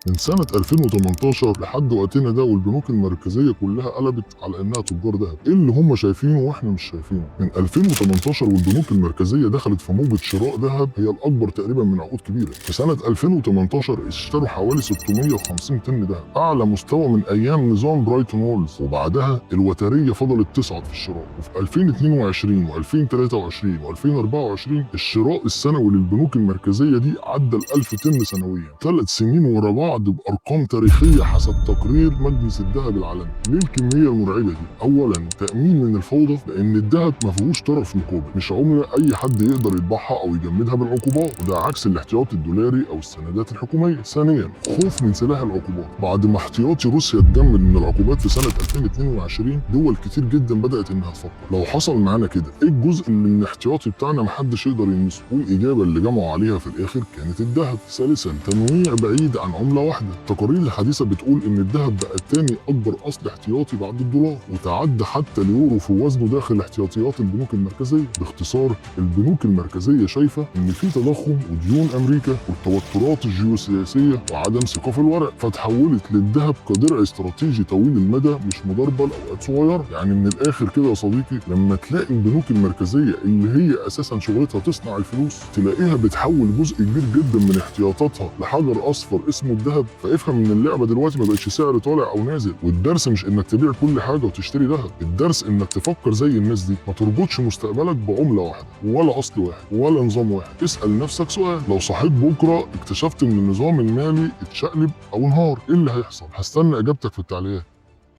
من سنة 2018 لحد وقتنا ده والبنوك المركزية كلها قلبت على إنها تجار ذهب، إيه اللي هم شايفينه وإحنا مش شايفينه؟ من 2018 والبنوك المركزية دخلت في موجة شراء ذهب هي الأكبر تقريبا من عقود كبيرة. في سنة 2018 اشتروا حوالي 650 طن ذهب، أعلى مستوى من أيام نظام برايتون وولز، وبعدها الوترية فضلت تصعد في الشراء. وفي 2022 و2023 و2024 الشراء السنوي للبنوك المركزية دي عدى ال 1000 طن سنويا، 3 سنين ورا بعض بأرقام تاريخية حسب تقرير مجلس الذهب العالمي. ليه الكمية المرعبة دي؟ أولاً تأمين من الفوضى، لأن الذهب ما فيهوش طرف نقابي، مش عملة أي حد يقدر يطبعها أو يجمدها بالعقوبات، وده عكس الاحتياطي الدولاري أو السندات الحكومية. ثانياً خوف من سلاح العقوبات، بعد ما احتياطي روسيا اتجمد من العقوبات في سنة 2022 دول كتير جدا بدأت إنها تفكر لو حصل معانا كده إيه الجزء اللي من الاحتياطي بتاعنا محدش يقدر يلمسه؟ والإجابة اللي جمعوا عليها في الآخر كانت الذهب. ثالثاً تنويع بعيد عن عملة واحدة، التقارير الحديثة بتقول إن الذهب بقى تاني أكبر أصل احتياطي بعد الدولار، وتعدى حتى اليورو في وزنه داخل احتياطيات البنوك المركزية. باختصار البنوك المركزية شايفة إن في تضخم وديون أمريكا والتوترات الجيوسياسية وعدم ثقة في الورق، فتحولت للذهب كدرع استراتيجي طويل المدى مش مضاربة لأوقات صغيرة. يعني من الآخر كده يا صديقي، لما تلاقي البنوك المركزية اللي هي أساسا شغلتها تصنع الفلوس تلاقيها بتحول جزء كبير جدا من احتياطاتها لحجر أصفر اسمه الذهب، فافهم ان اللعبه دلوقتي ما بقتش سعر طالع او نازل. والدرس مش انك تبيع كل حاجه وتشتري ذهب، الدرس انك تفكر زي الناس دي، ما تربطش مستقبلك بعمله واحده ولا اصل واحد ولا نظام واحد. اسال نفسك سؤال، لو صحيت بكره اكتشفت ان النظام المالي اتشقلب او انهار ايه اللي هيحصل؟ هستنى اجابتك في التعليقات.